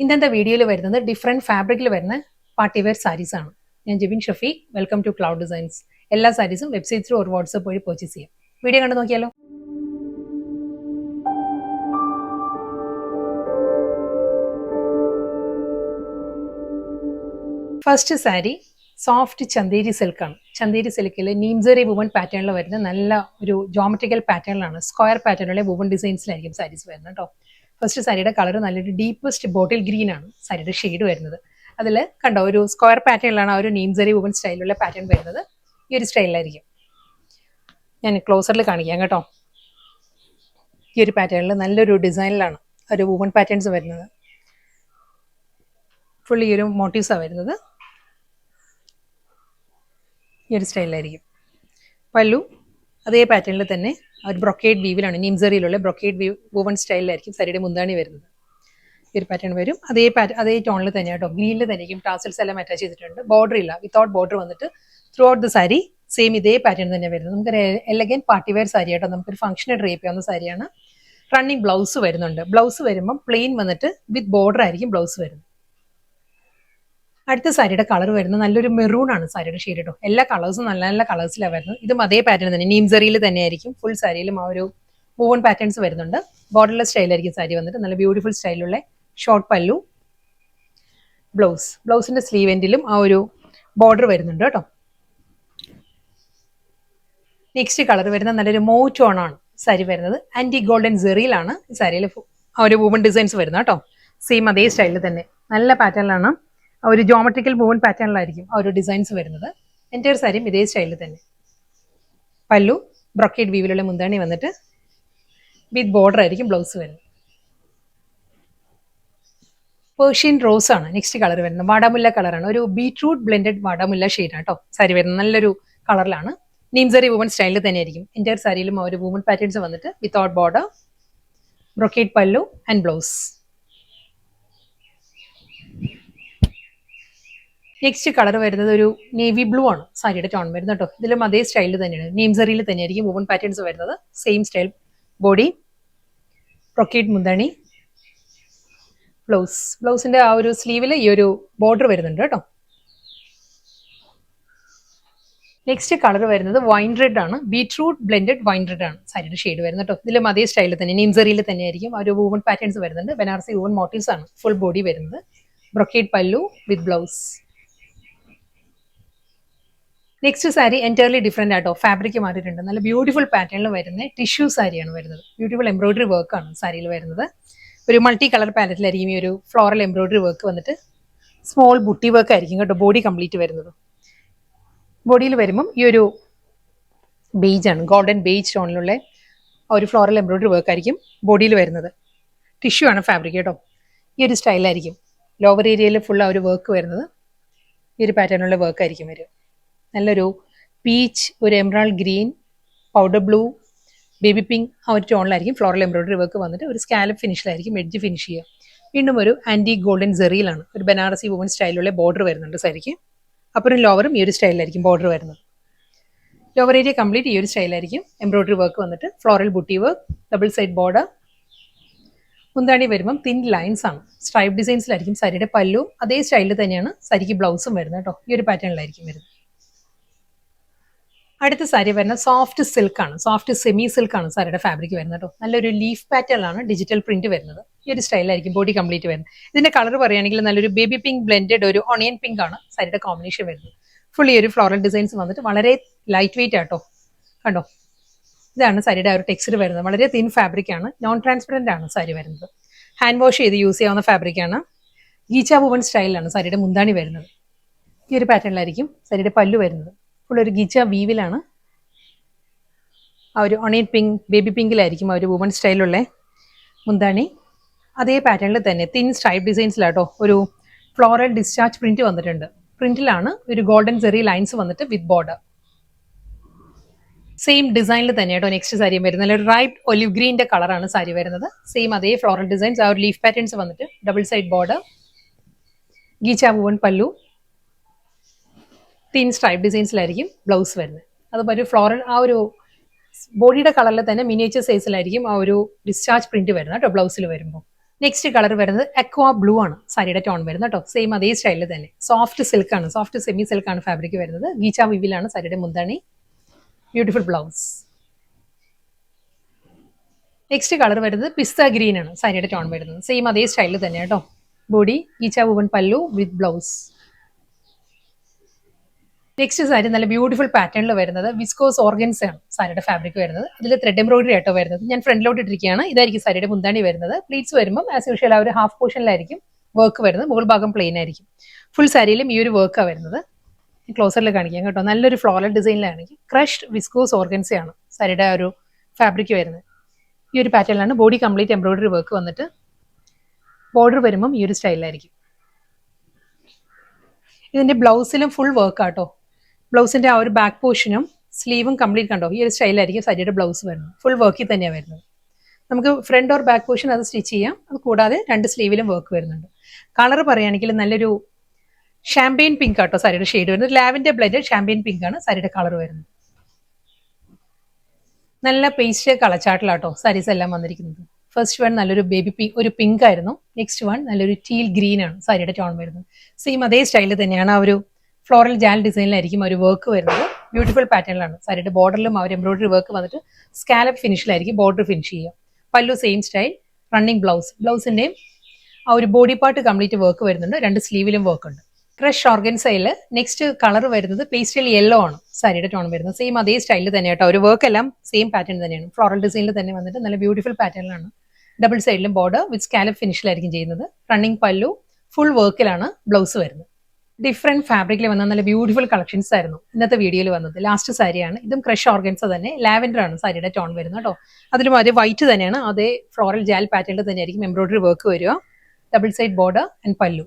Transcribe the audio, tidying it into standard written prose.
ഇന്നത്തെ വീഡിയോയിൽ വരുന്നത് ഡിഫറെന്റ് ഫാബ്രിക്കിൽ വരുന്ന പാർട്ടി വെയർ സാരീസ് ആണ്. ഞാൻ Jibin Shafeeq. Welcome to cloud designs. എല്ലാ സാരീസും വെബ്സൈറ്റ് ത്രൂ ഒരു വാട്സ്ആപ്പ് വഴി പർച്ചേസ് ചെയ്യാം. വീഡിയോ കണ്ടു നോക്കിയാലോ. ഫസ്റ്റ് സാരി സോഫ്റ്റ് ചന്തേരി സിൽക്കാണ്. ചന്തേരി സിൽക്കിൽ നീംസറി വുവൺ പാറ്റേണിൽ വരുന്ന നല്ല ഒരു ജോമെട്രിക്കൽ പാറ്റേണിലാണ്, സ്ക്വയർ പാറ്റേണിലെ വുവൺ ഡിസൈൻസിലായിരിക്കും സാരീസ് വരുന്നത് കേട്ടോ. ഫസ്റ്റ് സാരിയുടെ കളർ നല്ലൊരു ഡീപ്പസ്റ്റ് ബോട്ടിൽ ഗ്രീൻ ആണ് സാരിയുടെ ഷെയ്ഡ് വരുന്നത്. അതിൽ കണ്ടോ ഒരു സ്ക്വയർ പാറ്റേണിലാണ് ആ ഒരു നീംസറി വുവൺ സ്റ്റൈലുള്ള പാറ്റേൺ വരുന്നത്. ഈ ഒരു സ്റ്റൈലിലായിരിക്കും. ഞാൻ ക്ലോസറിൽ കാണിക്കാം കേട്ടോ. ഈ ഒരു പാറ്റേണിൽ നല്ലൊരു ഡിസൈനിലാണ് ഒരു വുവൺ പാറ്റേൺസ് വരുന്നത്. ഫുൾ ഈ ഒരു മോട്ടീവ്സാണ് വരുന്നത്. ഈ ഒരു സ്റ്റൈലിലായിരിക്കും. പല്ലു അതേ പാറ്റേണിൽ തന്നെ ഒരു ബ്രൊക്കേഡ് വീവിലാണ്, നീംസറിയിലുള്ള ബ്രൊക്കേഡ് വീവ് വുവൺ സ്റ്റൈലിലായിരിക്കും സാരിയുടെ മുന്താണി വരുന്നത്. ഈ ഒരു പാറ്റേൺ വരും. അതേ ടോണിൽ തന്നെ കേട്ടോ, ഗ്രീനിൽ തന്നെയായിരിക്കും. ടാസൽസ് എല്ലാം അറ്റാച്ച് ചെയ്തിട്ടുണ്ട്. ബോർഡർ ഇല്ല, വിത്തൗട്ട് ബോർഡർ വന്നിട്ട് through out the sari same ഇതേ പാറ്റേൺ തന്നെ വരുന്നത്. നമുക്കൊരു എലഗൻ പാർട്ടി വെയർ സാരി കേട്ടോ. നമുക്കൊരു ഫംഗ്ഷന് ഡ്രേപ്പ് ചെയ്യാവുന്ന സാരിയാണ്. റണ്ണിങ് ബ്ലൗസ് വരുന്നുണ്ട്. ബ്ലൗസ് വരുമ്പം പ്ലെയിൻ വന്നിട്ട് വിത്ത് ബോർഡർ ആയിരിക്കും ബ്ലൗസ് വരുന്നത്. അടുത്ത സാരിയുടെ കളർ വരുന്നത് നല്ലൊരു മെറൂൺ ആണ് സാരിയുടെ ഷെയ്ഡ് കേട്ടോ. എല്ലാ കളേഴ്സും നല്ല നല്ല കളേഴ്സിലാണ് വരുന്നത്. ഇതും അതേ പാറ്റേൺ തന്നെ, നീംസറിയിൽ തന്നെയായിരിക്കും. ഫുൾ സാരിയിലും ആ ഒരു വുവൺ പാറ്റേൺസ് വരുന്നുണ്ട്. ബോർഡർലെസ് സ്റ്റൈലായിരിക്കും സാരി വന്നിട്ട്. നല്ല ബ്യൂട്ടിഫുൾ സ്റ്റൈലുള്ള ഷോർട്ട് പല്ലു, ബ്ലൗസിന്റെ സ്ലീവ് എൻഡിലും ആ ഒരു ബോർഡർ വരുന്നുണ്ട് കേട്ടോ. നെക്സ്റ്റ് കളർ വരുന്നത് നല്ലൊരു മോ ടോൺ ആണ് സാരി വരുന്നത്. ആന്റി ഗോൾഡൻ സെറിയിലാണ് സാരിയിൽ ആ ഒരു വുവൺ ഡിസൈൻസ് വരുന്നത് കേട്ടോ. സെയിം അതേ സ്റ്റൈലിൽ തന്നെ നല്ല പാറ്റേണിലാണ്, ആ ഒരു ജോമെട്രിക്കൽ വുവൺ പാറ്റേണിലായിരിക്കും ആ ഒരു ഡിസൈൻസ് വരുന്നത്. എൻ്റയർ സാരിയും ഇതേ സ്റ്റൈലിൽ തന്നെ. പല്ലു ബ്രൊക്കേഡ് വീവിലുള്ള മുന്താണി വന്നിട്ട് വിത്ത് ബോർഡർ ആയിരിക്കും ബ്ലൗസ് വരുന്നത്. പേർഷ്യൻ റോസ് ആണ് നെക്സ്റ്റ് കളർ വരുന്നത്. വാടാമുല്ല കളറാണ്, ഒരു ബീട്രൂട്ട് ബ്ലെൻഡഡ് വാടാമുല്ല ഷെയ്ഡാണ് കേട്ടോ സാരി വരുന്നത്. നല്ലൊരു കളറിലാണ്. നീംസറി വുവൺ സ്റ്റൈലിൽ തന്നെയായിരിക്കും. എൻ്റയർ സാരിയിലും ആ ഒരു വുവൺ പാറ്റേൺസ് വന്നിട്ട് വിത്തൗട്ട് ബോർഡർ, ബ്രൊക്കേഡ് പല്ലു ആൻഡ് ബ്ലൗസ്. നെക്സ്റ്റ് കളർ വരുന്നത് ഒരു നേവി ബ്ലൂ ആണ് സാരിയുടെ ടോൺ വരുന്നത് കേട്ടോ. ഇതിലും അതേ സ്റ്റൈലിൽ തന്നെയാണ്, നീംസറിയിൽ തന്നെയായിരിക്കും വുവൺ പാറ്റേൺസ് വരുന്നത്. സെയിം സ്റ്റൈൽ ബോഡി, ബ്രൊക്കേഡ് മുന്താണി, ബ്ലൗസിന്റെ ആ ഒരു സ്ലീവിൽ ഈ ഒരു ബോർഡർ വരുന്നുണ്ട് കേട്ടോ. നെക്സ്റ്റ് കളർ വരുന്നത് വൈൻ റെഡ് ആണ്, ബീട്രൂട്ട് ബ്ലെൻഡഡ് വൈൻ റെഡ് ആണ് സാരിയുടെ ഷെയ്ഡ് വരുന്നത് കേട്ടോ. ഇതിലും അതേ സ്റ്റൈലിൽ തന്നെ നീംസറിയിൽ തന്നെയായിരിക്കും ആ ഒരു വുവൺ പാറ്റേൺസ് വരുന്നുണ്ട്. ബനാറസി വുവൺ മോട്ടീവ്സ് ആണ് ഫുൾ ബോഡി വരുന്നത്. ബ്രൊക്കേഡ് പല്ലു with blouse. Next sari entirely different ആട്ടോ. ഫാബ്രിക് മാറിയിട്ടുണ്ട്. നല്ല ബ്യൂട്ടിഫുൾ പാറ്റേണിൽ വരുന്ന ടിഷ്യൂ സാരിയാണ് വരുന്നത്. ബ്യൂട്ടിഫുൾ എംബ്രോയിഡറി വർക്കാണ് സാരിയിൽ വരുന്നത്. ഒരു മൾട്ടി കളർ പാലറ്റിലായിരിക്കും ഈ ഒരു ഫ്ലോറൽ എംബ്രോയിഡറി വർക്ക് വന്നിട്ട്. സ്മോൾ ബുട്ടി വർക്ക് ആയിരിക്കും കേട്ടോ ബോഡി കംപ്ലീറ്റ് വരുന്നത്. ബോഡിയിൽ വരുമ്പം ഈ ഒരു ബേജ് ആണ്, ഗോൾഡൻ ബേജ് ടോണിലുള്ള ഒരു ഫ്ലോറൽ എംബ്രോയിഡറി വർക്ക് ആയിരിക്കും ബോഡിയിൽ വരുന്നത്. ടിഷ്യൂ ആണ് ഫാബ്രിക് കേട്ടോ. ഈ ഒരു സ്റ്റൈലായിരിക്കും ലോവർ ഏരിയയിൽ ഫുൾ ആ ഒരു വർക്ക് വരുന്നത്. ഈ ഒരു പാറ്റേണിലുള്ള വർക്ക് ആയിരിക്കും വരും. നല്ലൊരു പീച്ച്, ഒരു emerald green, powder blue, baby pink ആ ഒരു ടോണിലായിരിക്കും ഫ്ലോറൽ എംബ്രോയിഡറി വർക്ക് വന്നിട്ട് ഒരു സ്കാലപ്പ് ഫിനിഷിലായിരിക്കും എഡ്ജ് ഫിനിഷ് ചെയ്യുക. വീണ്ടും ഒരു ആന്റി ഗോൾഡൻ സെറിയിലാണ് ഒരു ബനാറസി വുവൺ സ്റ്റൈലിലുള്ള ബോർഡർ വരുന്നുണ്ട് സാരിക്ക്. അപ്പുറം ലോവറും ഈ ഒരു സ്റ്റൈലിലായിരിക്കും ബോർഡർ വരുന്നത്. ലോവർ ഏരിയ കംപ്ലീറ്റ് ഈ ഒരു സ്റ്റൈലായിരിക്കും എംബ്രോയിഡറി വർക്ക് വന്നിട്ട്. Floral buti work, double side border. മുന്താണി വരുമ്പം തിൻ ലൈൻസ് ആണ്, സ്ട്രൈപ്പ് ഡിസൈൻസിലായിരിക്കും സാരിയുടെ പല്ലും. അതേ സ്റ്റൈലിൽ തന്നെയാണ് സാരിക്ക് ബ്ലൗസും വരുന്നത് കേട്ടോ. ഈ ഒരു പാറ്റേണിലായിരിക്കും വരുന്നത്. അടുത്ത സാരി വരുന്നത് സോഫ്റ്റ് സിൽക്ക് ആണ്, സോഫ്റ്റ് സെമി സിൽക്ക് ആണ് സാരിയുടെ ഫാബ്രിക് വരുന്നത് കേട്ടോ. നല്ലൊരു ലീഫ് പാറ്റേണിലാണ് ഡിജിറ്റൽ പ്രിന്റ് വരുന്നത്. ഈ ഒരു സ്റ്റൈലായിരിക്കും ബോഡി കംപ്ലീറ്റ് വരുന്നത്. ഇതിന്റെ കളർ പറയുകയാണെങ്കിൽ നല്ലൊരു ബേബി പിങ്ക് ബ്ലെൻഡഡ് ഒരു ഓണിയൻ പിങ്ക് ആണ് സാരിയുടെ കോമ്പിനേഷൻ വരുന്നത്. ഫുള്ളി ഒരു ഫ്ലോറൽ ഡിസൈൻസ് വന്നിട്ട് വളരെ ലൈറ്റ് വെയിറ്റ് ആട്ടോ. കണ്ടോ, ഇതാണ് സാരിയുടെ ആ ഒരു ടെക്സ്ചർ വരുന്നത്. വളരെ തിൻ ഫാബ്രിക് ആണ്, നോൺ ട്രാൻസ്പെറന്റ് ആണ് സാരി വരുന്നത്. ഹാൻഡ് വാഷ് ചെയ്ത് യൂസ് ചെയ്യാവുന്ന ഫാബ്രിക് ആണ്. ഗീച്ച വുവൺ സ്റ്റൈലിലാണ് സാരിയുടെ മുന്താണി വരുന്നത്. ഈ ഒരു പാറ്റേണിലായിരിക്കും സാരിയുടെ പല്ലു വരുന്നത്. ഫുൾ ഒരു ഗിച്ച വീവിലാണ്, ആ ഒരു ഒണിയൻ പിങ്ക് ബേബി പിങ്കിലായിരിക്കും ആ ഒരു വുവൺ സ്റ്റൈലുള്ള മുന്താണി. അതേ പാറ്റേണിൽ തന്നെ തിൻ സ്ട്രൈപ്പ് ഡിസൈൻസിലാട്ടോ ഒരു ഫ്ലോറൽ ഡിസ്ചാർജ് പ്രിന്റ് വന്നിട്ടുണ്ട്. പ്രിന്റിലാണ് ഒരു ഗോൾഡൻ സെറി ലൈൻസ് വന്നിട്ട് വിത്ത് ബോർഡർ. സെയിം ഡിസൈനിൽ തന്നെ കേട്ടോ നെക്സ്റ്റ് സാരി വരുന്നത്. ഒരു റൈറ്റ് ഒലിവ് ഗ്രീൻ്റെ കളറാണ് സാരി വരുന്നത്. സെയിം അതേ ഫ്ലോറൽ ഡിസൈൻസ്, ആ ഒരു ലീഫ് പാറ്റേൺസ് വന്നിട്ട് ഡബിൾ സൈഡ് ബോർഡർ, ഗീച്ച വുവൺ പല്ലു, തിൻ സ്ട്രൈപ്പ് ഡിസൈൻസിലായിരിക്കും ബ്ലൗസ് വരുന്നത്. അതുപോലെ ഒരു ഫ്ലോറൽ ആ ഒരു ബോഡിയുടെ കളറിൽ തന്നെ മിനിയേച്ചർ സൈസിലായിരിക്കും ആ ഒരു ഡിസ്ചാർജ് പ്രിന്റ് വരുന്നത് കേട്ടോ ബ്ലൗസിൽ വരുമ്പോൾ. നെക്സ്റ്റ് കളർ വരുന്നത് അക്വാ ബ്ലൂ ആണ് സാരിയുടെ ടോൺ വരുന്നത് കേട്ടോ. സെയിം അതേ സ്റ്റൈലിൽ തന്നെ സോഫ്റ്റ് സിൽക്ക് ആണ്, സോഫ്റ്റ് സെമി സിൽക്ക് ആണ് ഫാബ്രിക് വരുന്നത്. ഗീച്ച വിവിലാണ് സാരിയുടെ മുന്താണി. Beautiful blouse. നെക്സ്റ്റ് കളർ വരുന്നത് പിസ്ത ഗ്രീൻ ആണ് സാരിയുടെ ടോൺ വരുന്നത്. സെയിം അതേ സ്റ്റൈലിൽ തന്നെ കേട്ടോ. ബോഡി ഗീച്ച വുവൻ പല്ലു വിത്ത് ബ്ലൗസ്. നെക്സ്റ്റ് സാരി നല്ല ബ്യൂട്ടിഫുൾ പാറ്റേണിൽ വരുന്നത് വിസ്കോസ് ഓർഗൻസ് ആണ് സാരിയുടെ ഫാബ്രിക് വരുന്നത്. ഇതിൽ ത്രെഡ് എംബ്രോയിഡറി ആയിട്ടോ വരുന്നത്. ഞാൻ ഫ്രണ്ടിലോട്ട് ഇട്ടിരിക്കുകയാണ്. ഇതായിരിക്കും സാരിയുടെ മുന്താണി വരുന്നത്. പ്ലീറ്റ്സ് വരുമ്പോൾ ആസ് യൂഷ്വൽ ആ ഒരു ഹാഫ് പോർഷനിലായിരിക്കും വർക്ക് വരുന്നത്. മുകൾ ഭാഗം പ്ലെയിൻ ആയിരിക്കും. ഫുൾ സാരിയിലും ഈ ഒരു വർക്കാണ് വരുന്നത്. ക്ലോസറിൽ കാണിക്കാം കേട്ടോ. നല്ലൊരു ഫ്ലോറൽ ഡിസൈനിലാണെങ്കിൽ ക്രഷ്ഡ് വിസ്കോസ് ഓർഗൻസ ആണ് സാരിയുടെ ഒരു ഫാബ്രിക് വരുന്നത്. ഈ ഒരു പാറ്റേണിലാണ് ബോഡി കംപ്ലീറ്റ് എംബ്രോയിഡറി വർക്ക് വന്നിട്ട് ബോർഡർ വരുമ്പം ഈ ഒരു സ്റ്റൈലിലായിരിക്കും. ഇതിന്റെ ബ്ലൗസിലും ഫുൾ വർക്ക് ആട്ടോ. ബ്ലൗസിന്റെ ആ ഒരു ബാക്ക് പോർഷനും സ്ലീവും കംപ്ലീറ്റ് കണ്ടോ ഈ ഒരു സ്റ്റൈലായിരിക്കും സാരിയുടെ ബ്ലൗസ് വരുന്നത്. ഫുൾ വർക്കിൽ തന്നെയാണ് വരുന്നത്. നമുക്ക് ഫ്രണ്ട് ഓർ ബാക്ക് പോർഷൻ അത് സ്റ്റിച്ച് ചെയ്യാം. അത് കൂടാതെ രണ്ട് സ്ലീവിലും വർക്ക് വരുന്നുണ്ട്. കളർ പറയുകയാണെങ്കിൽ നല്ലൊരു ഷാമ്പെയിൻ പിങ്ക് ആട്ടോ സാരിയുടെ ഷെയ്ഡ് വരുന്നത്. ലാവൻഡർ ബ്ലെൻഡഡ് ഷാമ്പെയിൻ പിങ്ക് ആണ് സാരിയുടെ കളർ വരുന്നത്. നല്ല പേസ്റ്റ് കളച്ചാട്ടിലാട്ടോ സാരീസ് എല്ലാം വന്നിരിക്കുന്നത്. ഫസ്റ്റ് വൺ നല്ലൊരു ബേബി പിങ്ക്, ഒരു പിങ്ക് ആയിരുന്നു. നെക്സ്റ്റ് വൺ നല്ലൊരു ടീൽ ഗ്രീൻ ആണ് സാരിയുടെ ടോൺ വരുന്നത്. സെയിം അതേ സ്റ്റൈലിൽ തന്നെയാണ് ആ ഒരു ഫ്ലോറൽ ജാൽ ഡിസൈനിലായിരിക്കും ഒരു വർക്ക് വരുന്നത്. ബ്യൂട്ടിഫുൾ പാറ്റേണിലാണ് സാരിയുടെ ബോർഡറിലും ആ ഒരു എംബ്രോയിഡറി വർക്ക് വന്നിട്ട് സ്കാലപ്പ് ഫിനിഷിലായിരിക്കും ബോർഡർ ഫിനിഷ് ചെയ്യുക. പല്ലു സെയിം സ്റ്റൈൽ, റണ്ണിങ് ബ്ലൗസ്. ബ്ലൗസിന്റെയും ആ ഒരു ബോഡി പാർട്ട് കംപ്ലീറ്റ് വർക്ക് വരുന്നുണ്ട്. രണ്ട് സ്ലീവിലും വർക്ക് ഉണ്ട്. ക്രഷ് ഓർഗൻസയിൽ നെക്സ്റ്റ് കളർ വരുന്നത് പേസ്റ്റൽ യെല്ലോ ആണ് സാരിയുടെ ടോൺ വരുന്നത്. സെയിം അതേ സ്റ്റൈലിൽ തന്നെ കേട്ടോ. ഒരു വർക്ക് എല്ലാം സെയിം പാറ്റേൺ തന്നെയാണ്. ഫ്ലോറൽ ഡിസൈനിൽ തന്നെ വന്നിട്ട് നല്ല ബ്യൂട്ടിഫുൾ പാറ്റേണിലാണ്. ഡബിൾ സൈഡിലും ബോർഡർ വിത്ത് സ്കാലപ്പ് ഫിനിഷിലായിരിക്കും ചെയ്യുന്നത്. റണ്ണിങ് പല്ലു, ഫുൾ വർക്കിലാണ് ബ്ലൗസ് വരുന്നത്. ഡിഫറെന്റ് ഫാബ്രിക്കിൽ വന്ന നല്ല ബ്യൂട്ടിഫുൾ കളക്ഷൻസ് ആയിരുന്നു ഇന്നത്തെ വീഡിയോയിൽ വന്നത്. ലാസ്റ്റ് സാരിയാണ്. ഇതും ക്രഷ് ഓർഗൻസ തന്നെ. ലാവൻഡർ ആണ് സാരിയുടെ ടോൺ വരുന്നത് കേട്ടോ. അതിലും അതേ വൈറ്റ് തന്നെയാണ്. അതേ ഫ്ലോറൽ ജാൽ പാറ്റേണിൽ തന്നെയായിരിക്കും എംബ്രോയിഡറി വർക്ക് വരിക. ഡബിൾ സൈഡ് ബോർഡർ ആൻഡ് പല്ലു.